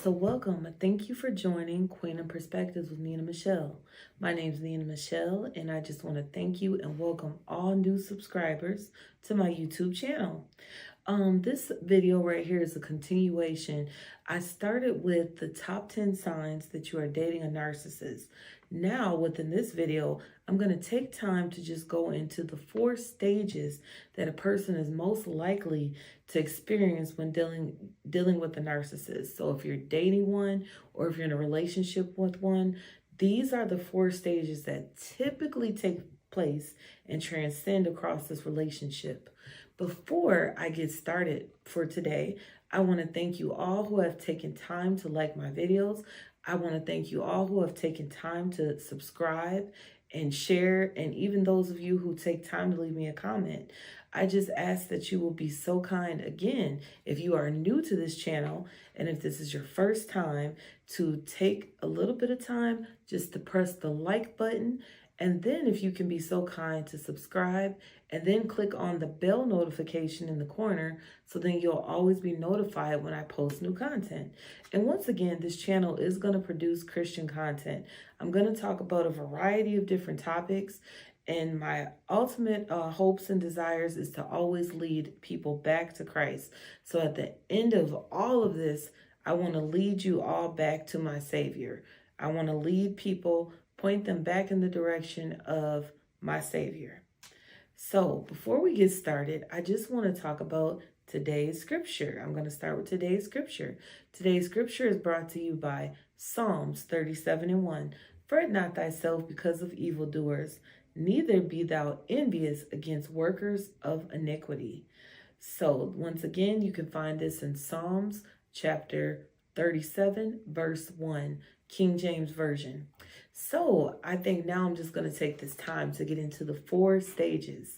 So welcome. Thank you for joining Queen of Perspectives with Nina Michelle. My name is Nina Michelle, and I just want to thank you and welcome all new subscribers to my YouTube channel. This video right here is a continuation. I started with the top 10 signs that you are dating a narcissist. Now, within this video, I'm going to take time to just go into the 4 stages that a person is most likely to experience when dealing with a narcissist. So if you're dating one or if you're in a relationship with one, these are the 4 stages that typically take place and transcend across this relationship. Before I get started for today, I want to thank you all who have taken time to like my videos. I want to thank you all who have taken time to subscribe and share, and even those of you who take time to leave me a comment. I just ask that you will be so kind again, if you are new to this channel, and if this is your first time, to take a little bit of time just to press the like button. And then if you can be so kind to subscribe and then click on the bell notification in the corner, so then you'll always be notified when I post new content. And once again, this channel is going to produce Christian content. I'm going to talk about a variety of different topics, and my ultimate hopes and desires is to always lead people back to Christ. So at the end of all of this, I want to lead you all back to my Savior. I want to lead people, point them back in the direction of my Savior. So before we get started, I just want to talk about today's scripture. I'm going to start with today's scripture. Today's scripture is brought to you by Psalms 37:1. Fret not thyself because of evildoers, neither be thou envious against workers of iniquity. So once again, you can find this in Psalms chapter 37, verse 1, King James Version. So I think now I'm just going to take this time to get into the 4 stages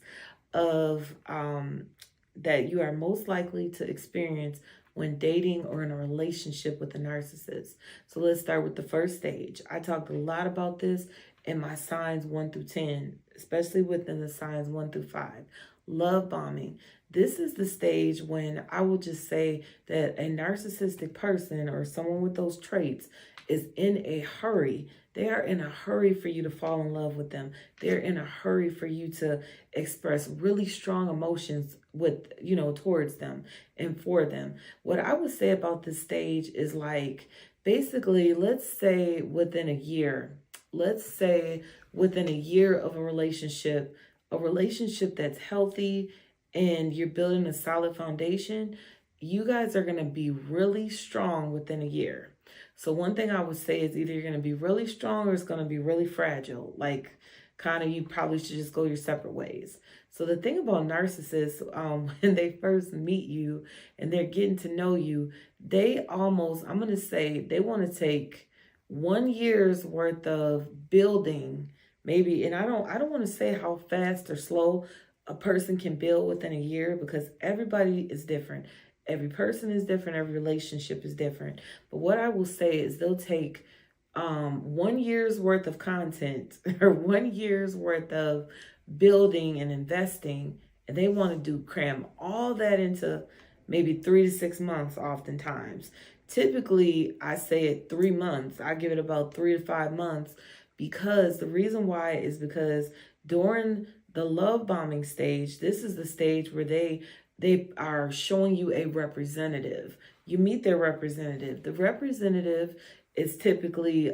of that you are most likely to experience when dating or in a relationship with a narcissist. So let's start with the first stage. I talked a lot about this in my signs 1 through 10, especially within the signs 1 through 5. Love bombing. This is the stage when I will just say that a narcissistic person or someone with those traits is in a hurry. They are in a hurry for you to fall in love with them. They're in a hurry for you to express really strong emotions towards them and for them. What I would say about this stage is like, basically, let's say within a year of a relationship that's healthy and you're building a solid foundation, you guys are going to be really strong within a year. So one thing I would say is either you're going to be really strong or it's going to be really fragile. Like, kind of, you probably should just go your separate ways. So the thing about narcissists, when they first meet you and they're getting to know you, they almost, I'm going to say, they want to take 1 year's worth of building, maybe, and I don't want to say how fast or slow a person can build within a year, because everybody is different. Every person is different. Every relationship is different. But what I will say is they'll take 1 year's worth of content or 1 year's worth of building and investing, and they want to cram all that into maybe 3 to 6 months oftentimes. Typically, I say it 3 months. I give it about 3 to 5 months, because the reason why is because during the love bombing stage, this is the stage where they are showing you a representative. You meet their representative. The representative is typically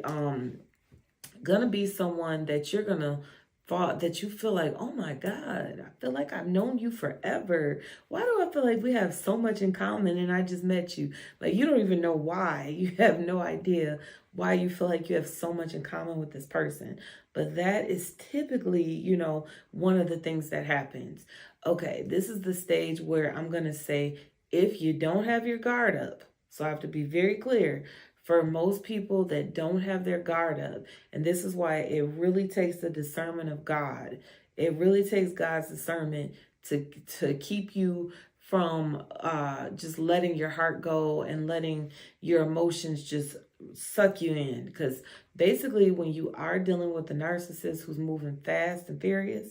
gonna be someone that you're gonna that you feel like, oh my God, I feel like I've known you forever. Why do I feel like we have so much in common and I just met you? Like, you don't even know why. You have no idea why you feel like you have so much in common with this person. But that is typically, one of the things that happens. Okay, this is the stage where I'm going to say, if you don't have your guard up, so I have to be very clear, for most people that don't have their guard up, and this is why it really takes the discernment of God. It really takes God's discernment to keep you from just letting your heart go and letting your emotions just suck you in. Because basically, when you are dealing with a narcissist who's moving fast and furious,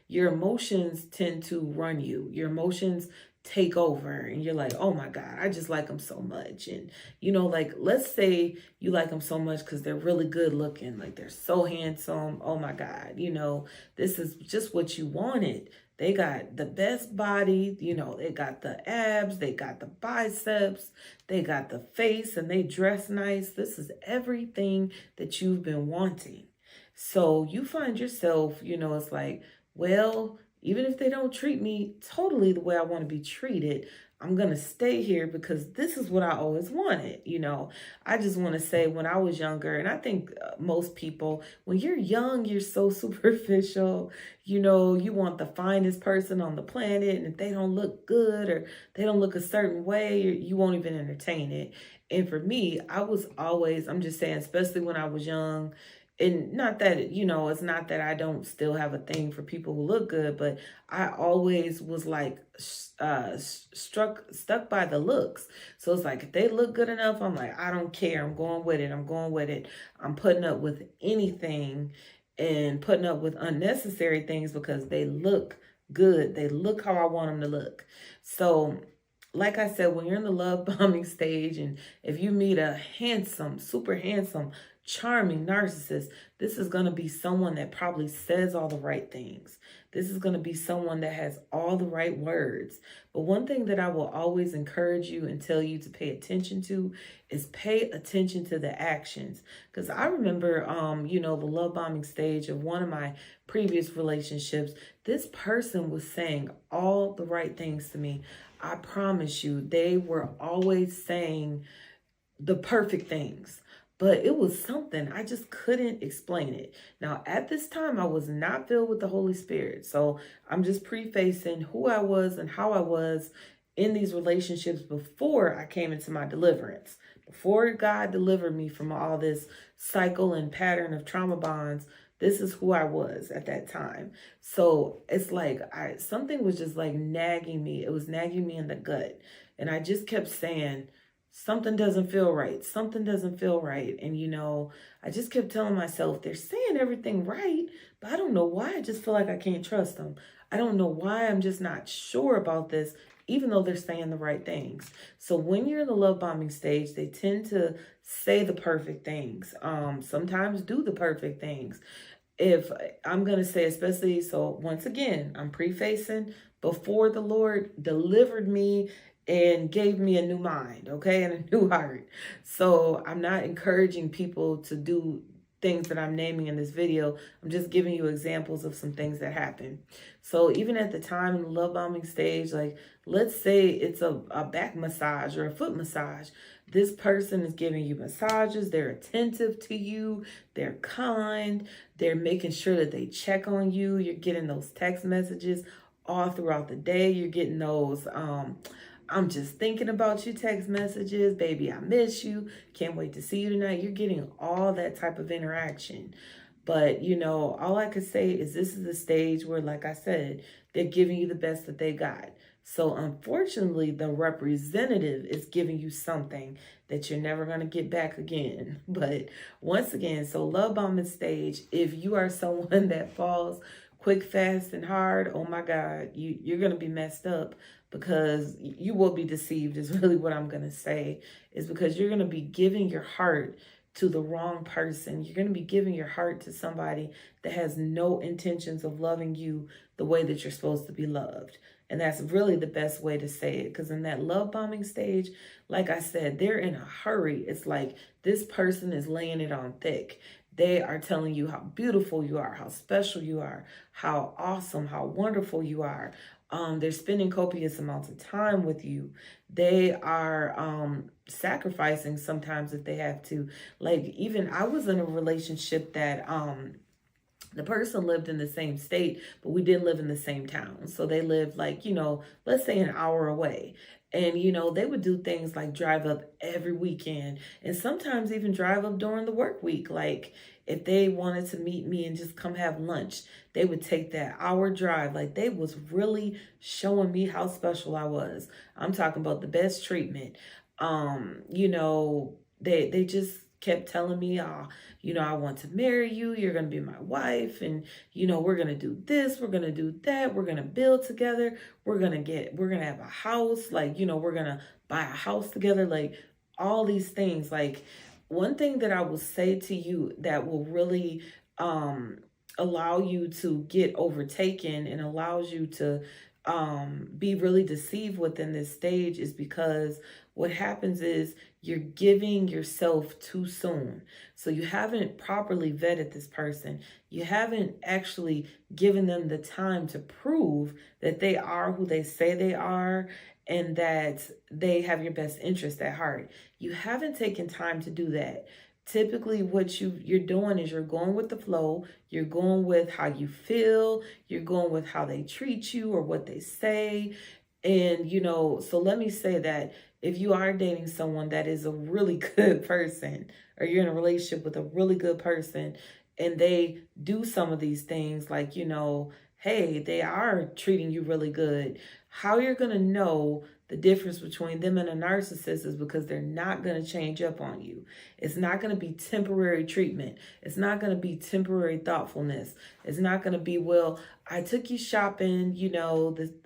your emotions tend to run you. Your emotions take over and you're like, oh my God, I just like them so much. And, you know, like, let's say you like them so much because they're really good looking, like they're so handsome. Oh my God, you know, this is just what you wanted. They got the best body, you know, they got the abs, they got the biceps, they got the face, and they dress nice. This is everything that you've been wanting. So you find yourself, you know, it's like, well, even if they don't treat me totally the way I want to be treated, I'm going to stay here because this is what I always wanted. You know, I just want to say when I was younger, and I think most people, when you're young, you're so superficial. You know, you want the finest person on the planet. And if they don't look good or they don't look a certain way, you won't even entertain it. And for me, I was always, I'm just saying, especially when I was young, and not that, you know, it's not that I don't still have a thing for people who look good, but I always was like stuck by the looks. So it's like, if they look good enough, I'm like, I don't care. I'm going with it. I'm going with it. I'm putting up with anything and putting up with unnecessary things because they look good. They look how I want them to look. So like I said, when you're in the love bombing stage and if you meet a handsome, super handsome, charming narcissist, this is going to be someone that probably says all the right things. This is going to be someone that has all the right words. But one thing that I will always encourage you and tell you to pay attention to is pay attention to the actions. Because I remember, you know, the love bombing stage of one of my previous relationships, this person was saying all the right things to me. I promise you, they were always saying the perfect things. But it was something, I just couldn't explain it. Now, at this time, I was not filled with the Holy Spirit. So I'm just prefacing who I was and how I was in these relationships before I came into my deliverance. Before God delivered me from all this cycle and pattern of trauma bonds, this is who I was at that time. So it's like something was just like nagging me. It was nagging me in the gut. And I just kept saying, something doesn't feel right. Something doesn't feel right. And, you know, I just kept telling myself, they're saying everything right, but I don't know why. I just feel like I can't trust them. I don't know why. I'm just not sure about this, even though they're saying the right things. So when you're in the love bombing stage, they tend to say the perfect things. Sometimes do the perfect things. If I'm going to say, especially, so once again, I'm prefacing before the Lord delivered me and gave me a new mind, okay, and a new heart. So I'm not encouraging people to do things that I'm naming in this video. I'm just giving you examples of some things that happen. So even at the time in the love bombing stage, like let's say it's a back massage or a foot massage. This person is giving you massages. They're attentive to you. They're kind. They're making sure that they check on you. You're getting those text messages all throughout the day. You're getting those, I'm just thinking about you text messages. Baby, I miss you. Can't wait to see you tonight. You're getting all that type of interaction. But, you know, all I could say is this is the stage where, like I said, they're giving you the best that they got. So unfortunately, the representative is giving you something that you're never going to get back again. But once again, so love bombing stage, if you are someone that falls quick, fast, and hard, oh my God, you're going to be messed up because you will be deceived is really what I'm going to say, is because you're going to be giving your heart to the wrong person. You're going to be giving your heart to somebody that has no intentions of loving you the way that you're supposed to be loved. And that's really the best way to say it, because in that love bombing stage, like I said, they're in a hurry. It's like this person is laying it on thick. They are telling you how beautiful you are, how special you are, how awesome, how wonderful you are. They're spending copious amounts of time with you. They are sacrificing sometimes if they have to. Like, even I was in a relationship that the person lived in the same state, but we didn't live in the same town. So they lived like, you know, let's say an hour away. And, you know, they would do things like drive up every weekend and sometimes even drive up during the work week. Like if they wanted to meet me and just come have lunch, they would take that hour drive. Like they was really showing me how special I was. I'm talking about the best treatment. You know, they just kept telling me, I want to marry you. You're going to be my wife. And, we're going to do this. We're going to do that. We're going to build together. We're going to have a house. Like, we're going to buy a house together. Like all these things. Like one thing that I will say to you that will really, allow you to get overtaken and allows you to be really deceived within this stage is because what happens is you're giving yourself too soon. So you haven't properly vetted this person. You haven't actually given them the time to prove that they are who they say they are and that they have your best interest at heart. You haven't taken time to do that. Typically what you're doing is you're going with the flow. You're going with how you feel. You're going with how they treat you or what they say. And, so let me say that if you are dating someone that is a really good person, or you're in a relationship with a really good person and they do some of these things like, hey, they are treating you really good. How you're going to know the difference between them and a narcissist is because they're not going to change up on you. It's not going to be temporary treatment. It's not going to be temporary thoughtfulness. It's not going to be, well, I took you shopping,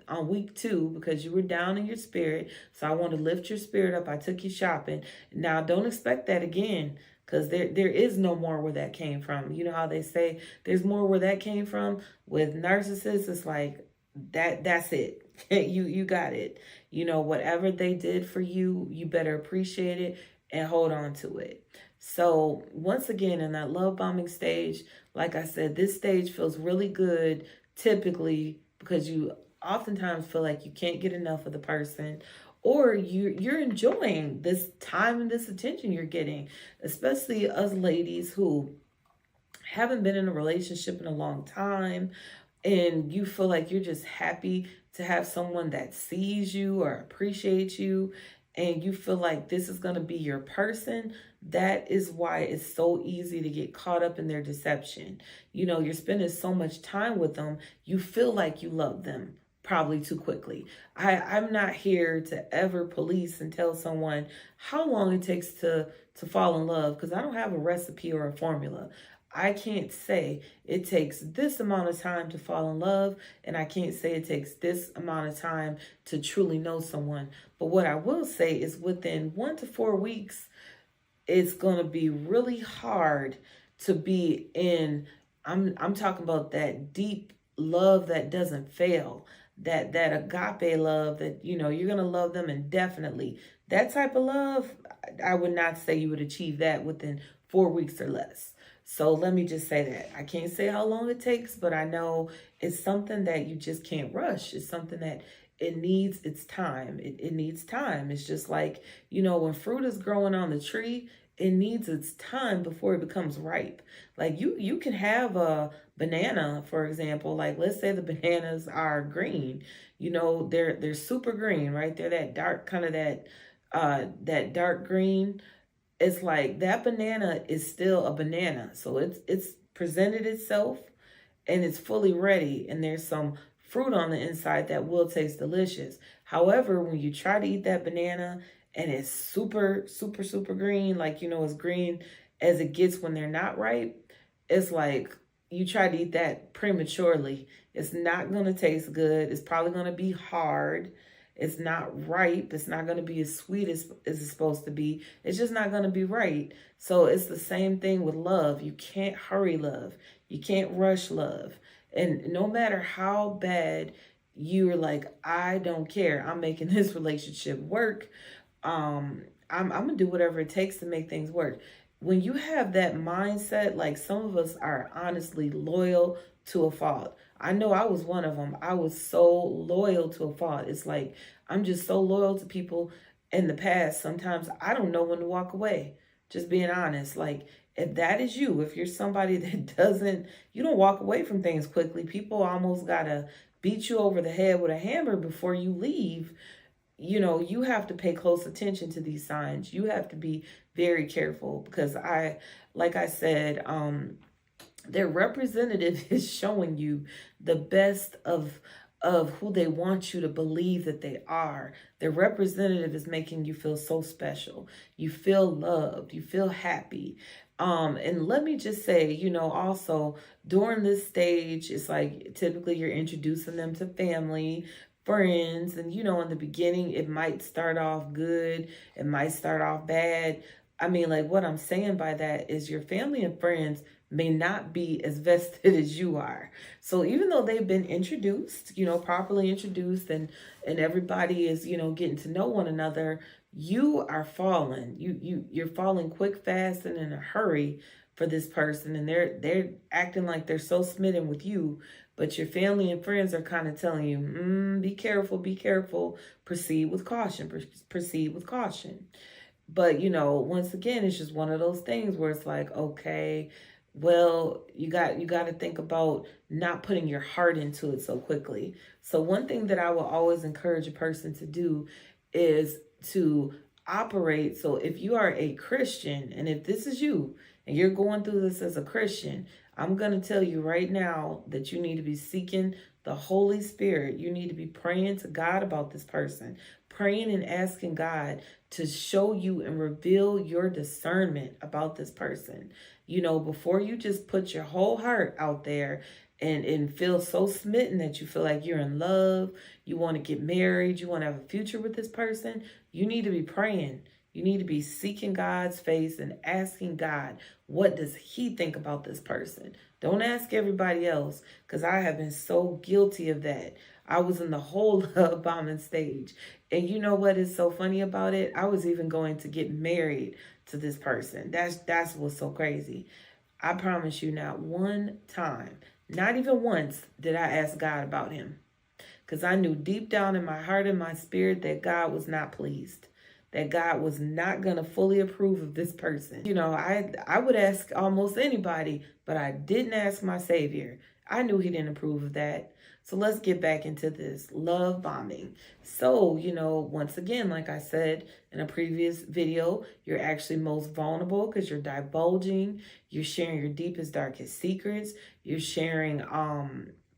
on week 2 because you were down in your spirit. So I want to lift your spirit up. I took you shopping. Now, don't expect that again. Because there is no more where that came from. You know how they say there's more where that came from? With narcissists, it's like that's it. You got it. Whatever they did for you, you better appreciate it and hold on to it. So once again, in that love bombing stage, like I said, this stage feels really good typically because you oftentimes feel like you can't get enough of the person, or you're enjoying this time and this attention you're getting, especially us ladies who haven't been in a relationship in a long time, and you feel like you're just happy to have someone that sees you or appreciates you, and you feel like this is going to be your person. That is why it's so easy to get caught up in their deception. You're spending so much time with them, you feel like you love them probably too quickly. I'm not here to ever police and tell someone how long it takes to fall in love, because I don't have a recipe or a formula. I can't say it takes this amount of time to fall in love, and I can't say it takes this amount of time to truly know someone. But what I will say is within 1 to 4 weeks, it's going to be really hard to be in, I'm talking about that deep love that doesn't fail. That agape love that, you're going to love them indefinitely. That type of love, I would not say you would achieve that within 4 weeks or less. So let me just say that. I can't say how long it takes, but I know it's something that you just can't rush. It's something that it needs its time. It needs time. It's just like, when fruit is growing on the tree, it needs its time before it becomes ripe. Like you can have a banana, for example. Like let's say the bananas are green. They're super green, right? They're that dark kind of that dark green. It's like that banana is still a banana. So it's presented itself and it's fully ready, and there's some fruit on the inside that will taste delicious. However, when you try to eat that banana and it's super, super, super green, like, as green as it gets when they're not ripe, it's like you try to eat that prematurely. It's not going to taste good. It's probably going to be hard. It's not ripe. It's not going to be as sweet as it's supposed to be. It's just not going to be right. So it's the same thing with love. You can't hurry love. You can't rush love. And no matter how bad you're like, I don't care, I'm making this relationship work. I'm going to do whatever it takes to make things work. When you have that mindset, like some of us are honestly loyal to a fault. I know I was one of them. I was so loyal to a fault. It's like, I'm just so loyal to people in the past. Sometimes I don't know when to walk away. Just being honest. Like, if that is you, if you're somebody that you don't walk away from things quickly. People almost got to beat you over the head with a hammer before you leave. You have to pay close attention to these signs. You have to be very careful because like I said, their representative is showing you the best of of who they want you to believe that they are. Their representative is making you feel so special. You feel loved. You feel happy. And let me just say, you know, also during this stage, it's like typically you're introducing them to family, friends, and you know, in the beginning, it might start off good, it might start off bad. I mean, like what I'm saying by that is your family and friends may not be as vested as you are. So even though they've been introduced, you know, properly introduced, and everybody is, you know, getting to know one another, you are falling. You're falling quick, fast, and in a hurry for this person, and they're acting like they're so smitten with you, but your family and friends are kind of telling you, be careful, proceed with caution, proceed with caution. But, you know, once again, it's just one of those things where it's like, okay, well, you got to think about not putting your heart into it so quickly. So one thing that I will always encourage a person to do is to operate. So if you are a Christian, and if this is you and you're going through this as a Christian, I'm going to tell you right now that you need to be seeking the Holy Spirit. You need to be praying to God about this person, praying and asking God to show you and reveal your discernment about this person. You know, before you just put your whole heart out there and feel so smitten that you feel like you're in love, you want to get married, you want to have a future with this person, you need to be praying. You need to be seeking God's face and asking God, what does he think about this person? Don't ask everybody else, because I have been so guilty of that. I was in the whole love bombing stage. And you know what is so funny about it? I was even going to get married to this person. That's what's so crazy. I promise you, not one time, not even once, did I ask God about him. Because I knew deep down in my heart and my spirit that God was not pleased, that God was not going to fully approve of this person. You know, I would ask almost anybody, but I didn't ask my Savior. I knew he didn't approve of that. So let's get back into this love bombing. So, you know, once again, like I said in a previous video, you're actually most vulnerable because you're divulging, you're sharing your deepest, darkest secrets, you're sharing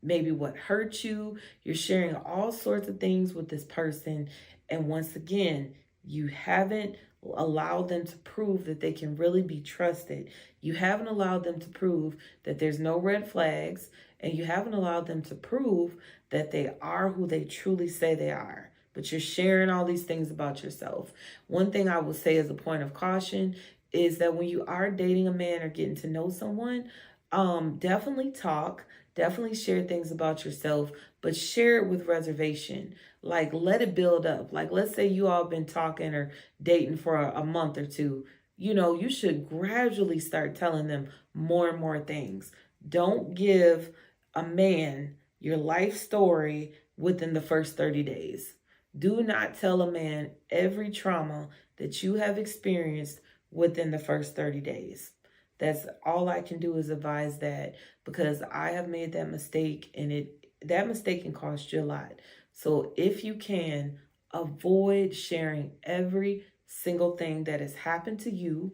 maybe what hurt you, you're sharing all sorts of things with this person. And once again, you haven't allowed them to prove that they can really be trusted. You haven't allowed them to prove that there's no red flags, and you haven't allowed them to prove that they are who they truly say they are. But you're sharing all these things about yourself. One thing I will say as a point of caution is that when you are dating a man or getting to know someone, definitely talk, definitely share things about yourself, but share it with reservation. Like, let it build up. Like, let's say you all been talking or dating for a month or two. You know, you should gradually start telling them more and more things. Don't give a man your life story within the first 30 days. Do not tell a man every trauma that you have experienced within the first 30 days. That's all I can do is advise that, because I have made that mistake, and that mistake can cost you a lot. So if you can, avoid sharing every single thing that has happened to you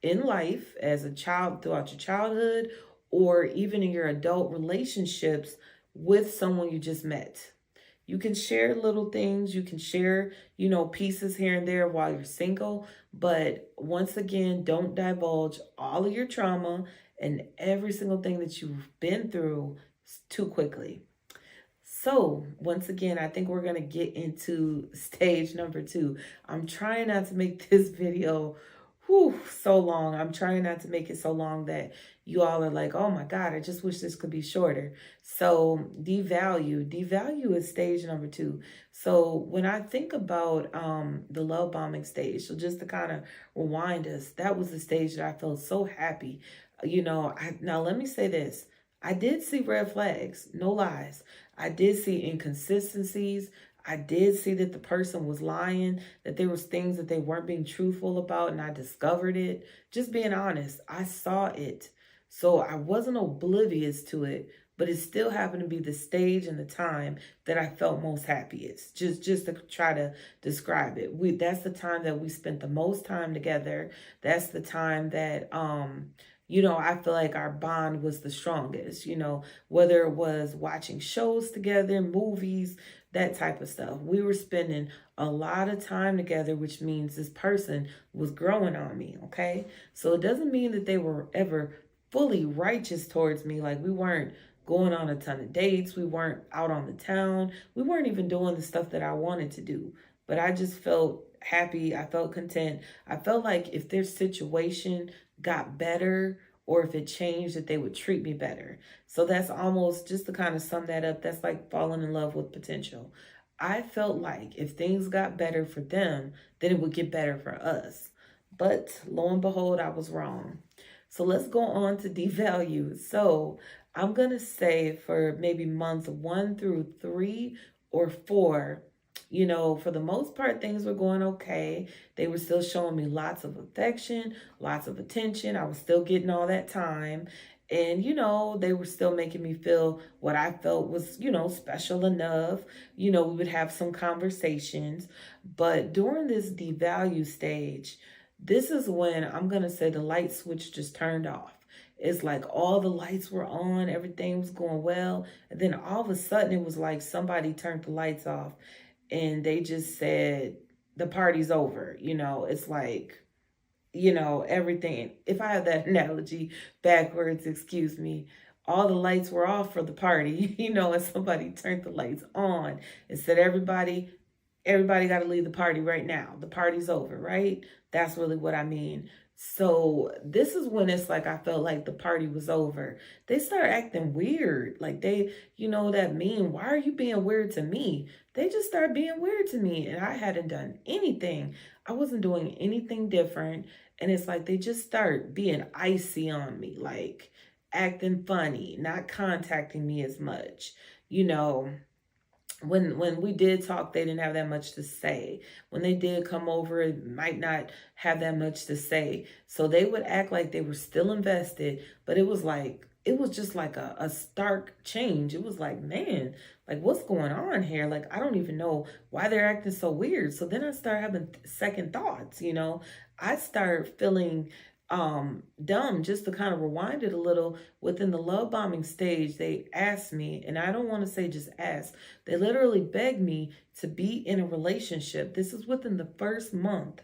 in life as a child, throughout your childhood, or even in your adult relationships with someone you just met. You can share little things. You can share, you know, pieces here and there while you're single. But once again, don't divulge all of your trauma and every single thing that you've been through too quickly. So once again, I think we're going to get into stage number 2. I'm trying not to make this video so long. I'm trying not to make it so long that you all are like, oh my God, I just wish this could be shorter. So devalue is stage number 2. So when I think about the love bombing stage, so just to kind of rewind us, that was the stage that I felt so happy. You know, now let me say this. I did see red flags, no lies. I did see inconsistencies. I did see that the person was lying, that there was things that they weren't being truthful about, and I discovered it. Just being honest, I saw it. So I wasn't oblivious to it, but it still happened to be the stage and the time that I felt most happiest. Just to try to describe it. That's the time that we spent the most time together. That's the time that I feel like our bond was the strongest, whether it was watching shows together, movies, that type of stuff. We were spending a lot of time together, which means this person was growing on me, okay? So it doesn't mean that they were ever fully righteous towards me. Like, we weren't going on a ton of dates. We weren't out on the town. We weren't even doing the stuff that I wanted to do. But I just felt happy. I felt content. I felt like if their situation got better or if it changed, that they would treat me better. So that's almost, just to kind of sum that up, that's like falling in love with potential. I felt like if things got better for them, then it would get better for us. But lo and behold, I was wrong. So let's go on to devalue. So I'm going to say for maybe months 1 through 3 or 4, for the most part, things were going okay. They were still showing me lots of affection, lots of attention. I was still getting all that time. And, they were still making me feel what I felt was, special enough. We would have some conversations. But during this devalue stage, this is when I'm going to say the light switch just turned off. It's like all the lights were on, everything was going well. And then all of a sudden it was like somebody turned the lights off and they just said, the party's over. It's like, everything. If I have that analogy backwards, excuse me, all the lights were off for the party, and somebody turned the lights on and said, everybody got to leave the party right now. The party's over, right? That's really what I mean. So this is when it's like I felt like the party was over. They start acting weird. Like that meme, why are you being weird to me? They just start being weird to me. And I hadn't done anything. I wasn't doing anything different. And it's like they just start being icy on me, like acting funny, not contacting me as much, When we did talk, they didn't have that much to say. When they did come over, it might not have that much to say. So they would act like they were still invested, but it was just like a stark change. It was like, man, like what's going on here? Like, I don't even know why they're acting so weird. So then I start having second thoughts, I start feeling dumb. Just to kind of rewind it a little, within the love bombing stage, they asked me, and I don't want to say just asked, they literally begged me to be in a relationship. This is within the first month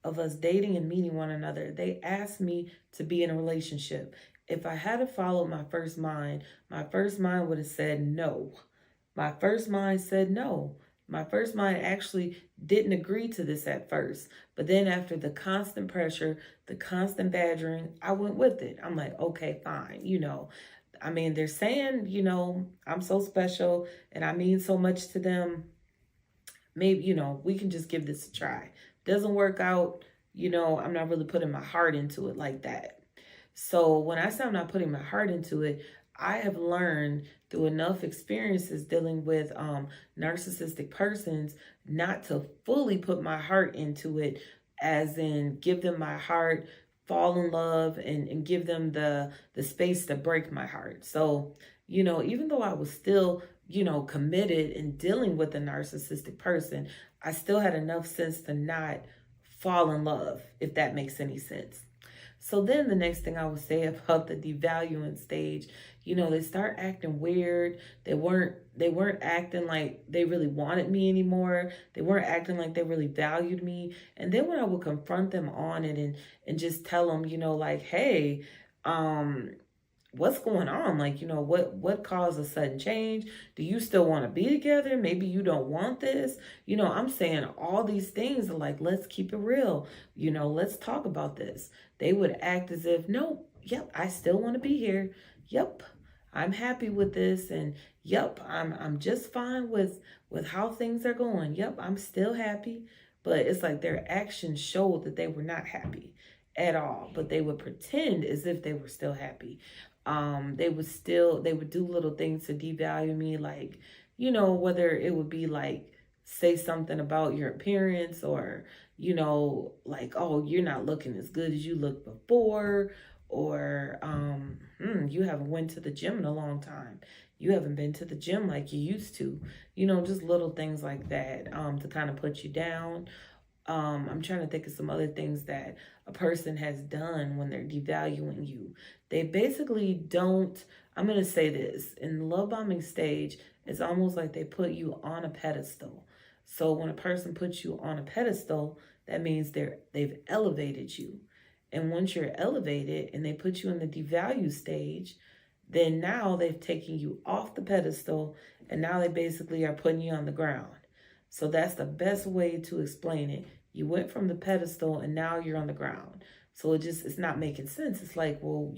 of us dating and meeting one another. They asked me to be in a relationship. If I had followed my first mind would have said no. My first mind said no. My first mind actually didn't agree to this at first. But then after the constant pressure, the constant badgering, I went with it. I'm like, okay, fine. They're saying, I'm so special and I mean so much to them. Maybe, we can just give this a try. Doesn't work out, I'm not really putting my heart into it like that. So when I say I'm not putting my heart into it, I have learned through enough experiences dealing with narcissistic persons not to fully put my heart into it, as in give them my heart, fall in love, and give them the space to break my heart. So, even though I was still, committed in dealing with a narcissistic person, I still had enough sense to not fall in love, if that makes any sense. So then the next thing I would say about the devaluing stage, they start acting weird. They weren't acting like they really wanted me anymore. They weren't acting like they really valued me. And then when I would confront them on it and just tell them, like, hey, what's going on? Like, what caused a sudden change? Do you still want to be together? Maybe you don't want this. I'm saying all these things are like, let's keep it real. Let's talk about this. They would act as if, no, yep, I still want to be here. Yep, I'm happy with this. And yep, I'm just fine with how things are going. Yep, I'm still happy. But it's like their actions showed that they were not happy at all. But they would pretend as if they were still happy. They would do little things to devalue me, like, whether it would be like, say something about your appearance, or, like, oh, you're not looking as good as you looked before, or, you haven't went to the gym in a long time. You haven't been to the gym like you used to, just little things like that, to kind of put you down. I'm trying to think of some other things that a person has done when they're devaluing you. They basically don't, I'm going to say this, in the love bombing stage, it's almost like they put you on a pedestal. So when a person puts you on a pedestal, that means they've elevated you. And once you're elevated and they put you in the devalue stage, then now they've taken you off the pedestal and now they basically are putting you on the ground. So that's the best way to explain it. You went from the pedestal and now you're on the ground. So it's not making sense. It's like, well,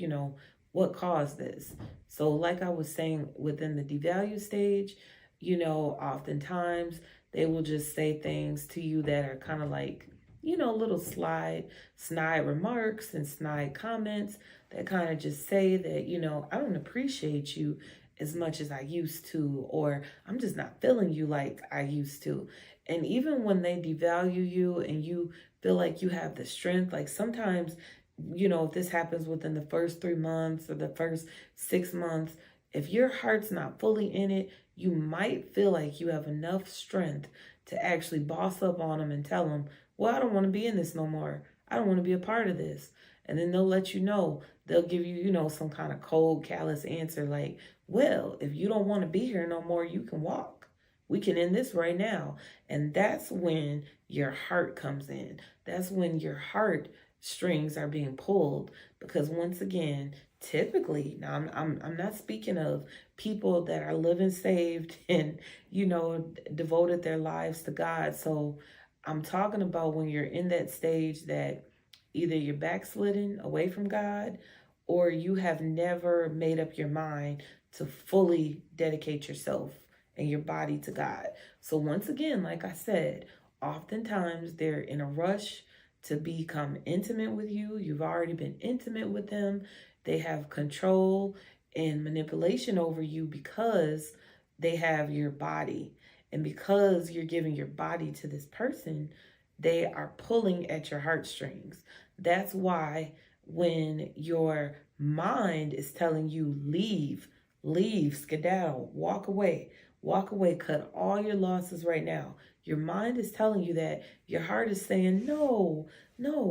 what caused this? So like I was saying, within the devalue stage, oftentimes they will just say things to you that are kind of like, little snide remarks and snide comments that kind of just say that, I don't appreciate you as much as I used to, or I'm just not feeling you like I used to. And even when they devalue you and you feel like you have the strength, like sometimes, if this happens within the first 3 months or the first 6 months, if your heart's not fully in it, you might feel like you have enough strength to actually boss up on them and tell them, well, I don't want to be in this no more. I don't want to be a part of this. And then they'll let you know, they'll give you, some kind of cold, callous answer like, well, if you don't want to be here no more, you can walk. We can end this right now. And that's when your heart comes in. That's when your heart strings are being pulled. Because once again, typically, now I'm not speaking of people that are living saved and, devoted their lives to God. So I'm talking about when you're in that stage that either you're backslidden away from God or you have never made up your mind to fully dedicate yourself and your body to God. So once again, like I said, oftentimes they're in a rush to become intimate with you. You've already been intimate with them. They have control and manipulation over you because they have your body. And because you're giving your body to this person, they are pulling at your heartstrings. That's why when your mind is telling you leave, skedaddle, walk away, cut all your losses right now. Your mind is telling you that. Your heart is saying, no,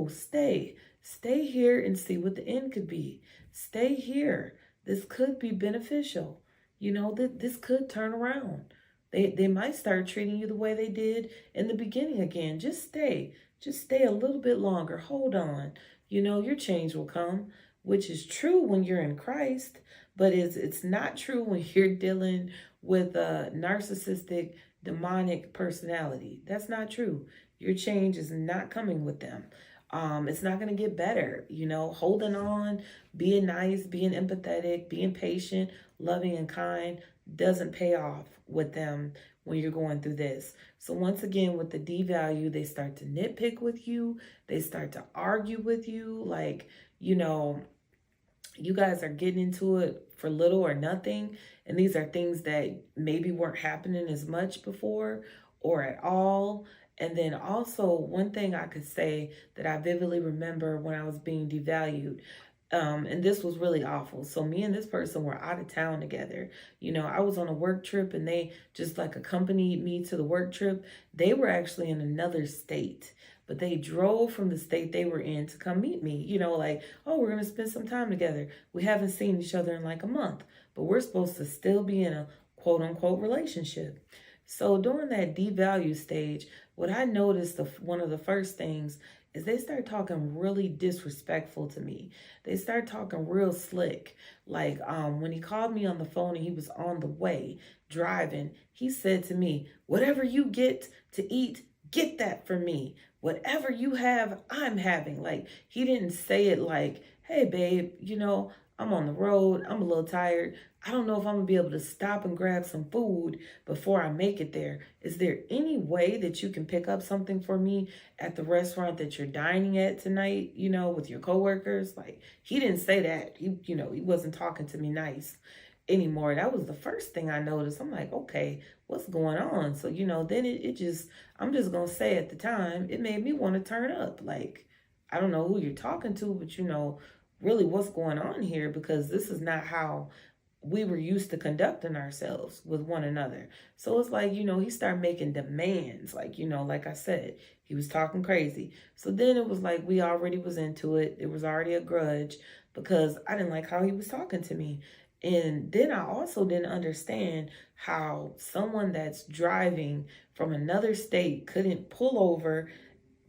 stay here and see what the end could be. Stay here. This could be beneficial. This could turn around. They might start treating you the way they did in the beginning again. Just stay a little bit longer. Hold on. Your change will come, which is true when you're in Christ, but it's not true when you're dealing with a narcissistic, demonic personality. That's not true. Your change is not coming with them. It's not going to get better. Holding on, being nice, being empathetic, being patient, loving and kind doesn't pay off with them when you're going through this. So once again, with the devalue, they start to nitpick with you. They start to argue with you. Like, you guys are getting into it for little or nothing. And these are things that maybe weren't happening as much before or at all. And then also one thing I could say that I vividly remember when I was being devalued, and this was really awful. So me and this person were out of town together. I was on a work trip and they just like accompanied me to the work trip. They were actually in another state, but they drove from the state they were in to come meet me. Like, oh, we're going to spend some time together. We haven't seen each other in like a month, but we're supposed to still be in a quote unquote relationship. So during that devalue stage, what I noticed, one of the first things is they start talking really disrespectful to me. They start talking real slick. Like when he called me on the phone and he was on the way driving, he said to me, whatever you get to eat, get that for me. Whatever you have, I'm having. Like, he didn't say it like, hey, babe, I'm on the road. I'm a little tired. I don't know if I'm going to be able to stop and grab some food before I make it there. Is there any way that you can pick up something for me at the restaurant that you're dining at tonight, with your coworkers? Like, he didn't say that. He wasn't talking to me nice anymore. That was the first thing I noticed. I'm like, okay, what's going on? So, then I'm just going to say at the time, it made me want to turn up. Like, I don't know who you're talking to, but really what's going on here, because this is not how we were used to conducting ourselves with one another. So it's like, you know, he started making demands. Like, you know, like I said, he was talking crazy. So then it was like we already was into it. It was already a grudge because I didn't like how he was talking to me. And then I also didn't understand how someone that's driving from another state couldn't pull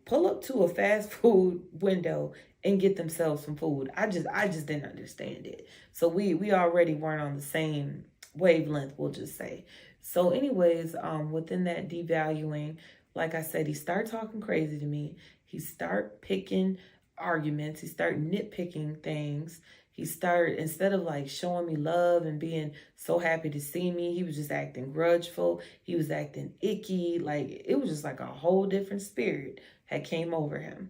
up to a fast food window and get themselves some food. I just didn't understand it. So we already weren't on the same wavelength, we'll just say. So anyways, within that devaluing, like I said, he started talking crazy to me. He started picking arguments. He started nitpicking things. He started, instead of like showing me love and being so happy to see me, he was just acting grudgeful. He was acting icky. Like, it was just like a whole different spirit had came over him.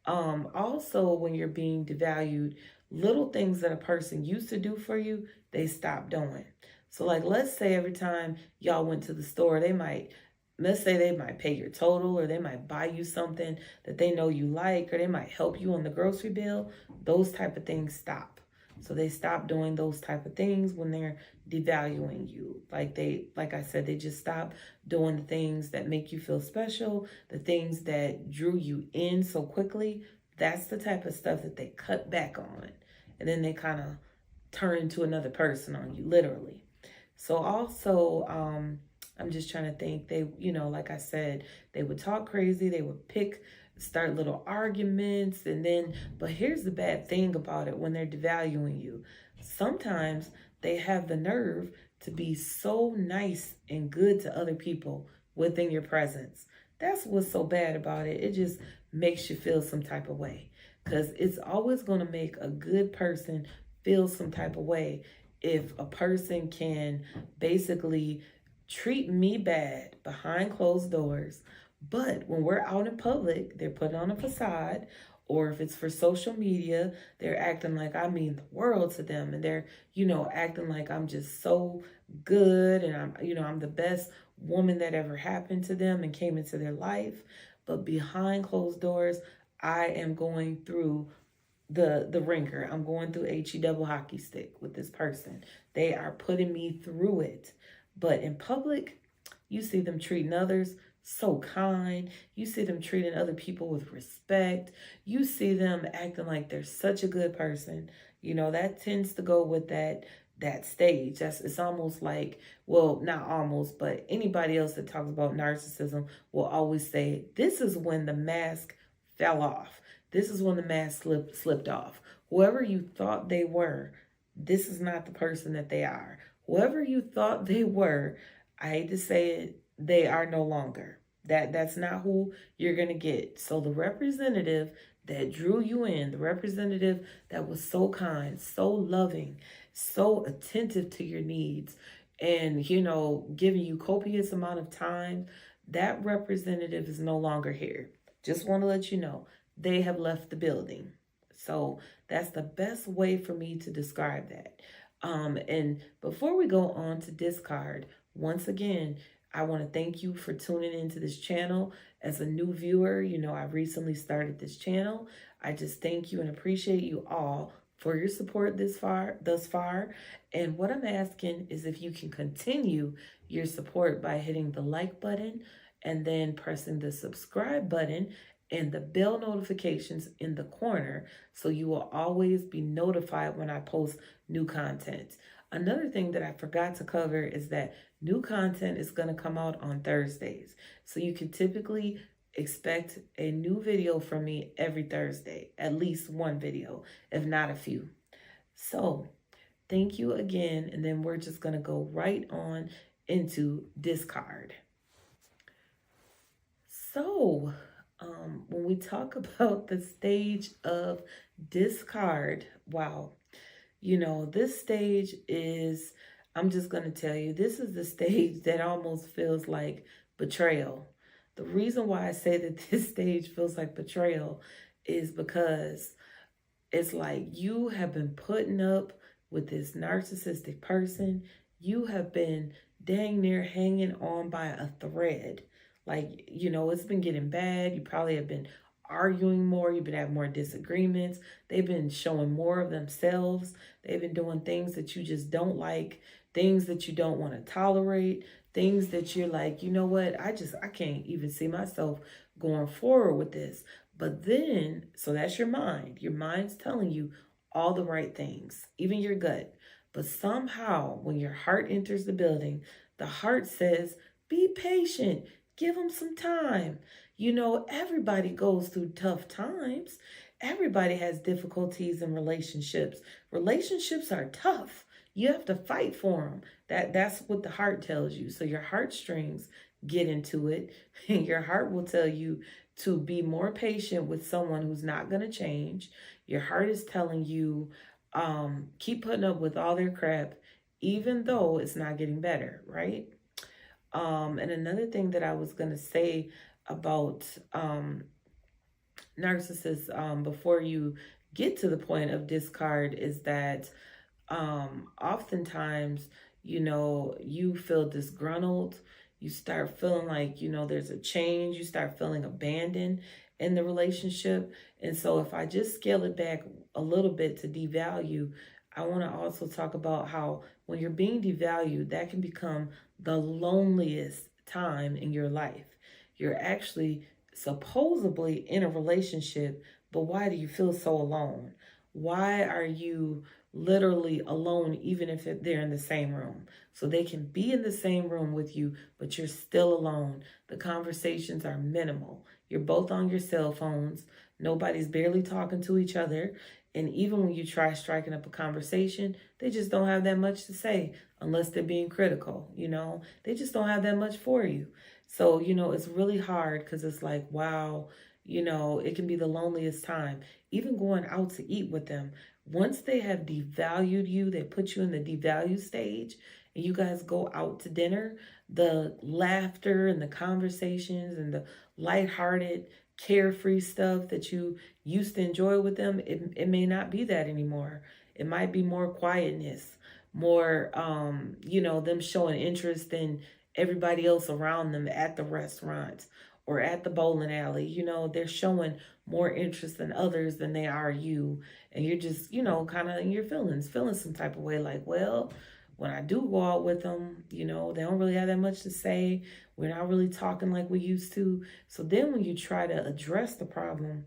Also, when you're being devalued, little things that a person used to do for you, they stop doing. So like, let's say every time y'all went to the store, let's say they might pay your total, or they might buy you something that they know you like, or they might help you on the grocery bill. Those type of things stop. So they stop doing those type of things when they're devaluing you. Like I said, they just stop doing the things that make you feel special, the things that drew you in so quickly. That's the type of stuff that they cut back on. And then they kind of turn into another person on you, literally. So also, I'm just trying to think, they, you know, like I said, they would talk crazy, they would start little arguments, but here's the bad thing about it: when they're devaluing you, sometimes they have the nerve to be so nice and good to other people within your presence. That's what's so bad about it. It just makes you feel some type of way, because it's always going to make a good person feel some type of way if a person can basically treat me bad behind closed doors, but when we're out in public, they're putting on a facade. Or if it's for social media, they're acting like I mean the world to them, and they're, you know, acting like I'm just so good, and I'm the best woman that ever happened to them and came into their life. But behind closed doors, I am going through the ringer. I'm going through HE double hockey stick with this person. They are putting me through it. But in public, you see them treating others so kind. You see them treating other people with respect. You see them acting like they're such a good person. You know, that tends to go with that stage. It's almost like, well, not almost, but anybody else that talks about narcissism will always say, this is when the mask fell off. This is when the mask slipped off. Whoever you thought they were, this is not the person that they are. Whoever you thought they were, I hate to say it, they are no longer. That's not who you're going to get. So the representative that drew you in, the representative that was so kind, so loving, so attentive to your needs, and, you know, giving you copious amount of time, that representative is no longer here. Just want to let you know, they have left the building. So that's the best way for me to describe that. And before we go on to discard, once again, I want to thank you for tuning into this channel. As a new viewer, you know, I recently started this channel. I just thank you and appreciate you all for your support thus far. And what I'm asking is if you can continue your support by hitting the like button and then pressing the subscribe button and the bell notifications in the corner, so you will always be notified when I post new content. Another thing that I forgot to cover is that new content is going to come out on Thursdays. So you can typically expect a new video from me every Thursday, at least one video, if not a few. So thank you again. And then we're just going to go right on into discard. So when we talk about the stage of discard, wow, you know, this stage is, I'm just going to tell you, this is the stage that almost feels like betrayal. The reason why I say that this stage feels like betrayal is because it's like you have been putting up with this narcissistic person. You have been dang near hanging on by a thread. Like, you know, it's been getting bad. You probably have been arguing more. You've been having more disagreements. They've been showing more of themselves. They've been doing things that you just don't like, things that you don't want to tolerate, things that you're like, you know what, I can't even see myself going forward with this. But then, so that's your mind. Your mind's telling you all the right things, even your gut. But somehow, when your heart enters the building, the heart says, be patient, give them some time. You know, everybody goes through tough times. Everybody has difficulties in relationships. Relationships are tough. You have to fight for them. That's what the heart tells you. So your heartstrings get into it, and your heart will tell you to be more patient with someone who's not going to change. Your heart is telling you, keep putting up with all their crap, even though it's not getting better, right? And another thing that I was going to say about narcissists before you get to the point of discard is that oftentimes, you know, you feel disgruntled. You start feeling like, you know, there's a change. You start feeling abandoned in the relationship. And so if I just scale it back a little bit to devalue, I want to also talk about how when you're being devalued, that can become the loneliest time in your life. You're actually supposedly in a relationship, but why do you feel so alone? Why are you literally alone, even if they're in the same room? So they can be in the same room with you, but you're still alone. The conversations are minimal. You're both on your cell phones. Nobody's barely talking to each other. And even when you try striking up a conversation, they just don't have that much to say unless they're being critical, you know. They just don't have that much for you. So, you know, it's really hard because it's like, wow, you know, it can be the loneliest time. Even going out to eat with them, once they have devalued you, they put you in the devalue stage, and you guys go out to dinner, the laughter and the conversations and the lighthearted, carefree stuff that you used to enjoy with them, it may not be that anymore. It might be more quietness, more, you know, them showing interest in everybody else around them at the restaurants or at the bowling alley. You know, they're showing more interest in others than they are you. And you're just, you know, kind of in your feelings, feeling some type of way like, well, when I do go out with them, you know, they don't really have that much to say. We're not really talking like we used to. So then when you try to address the problem,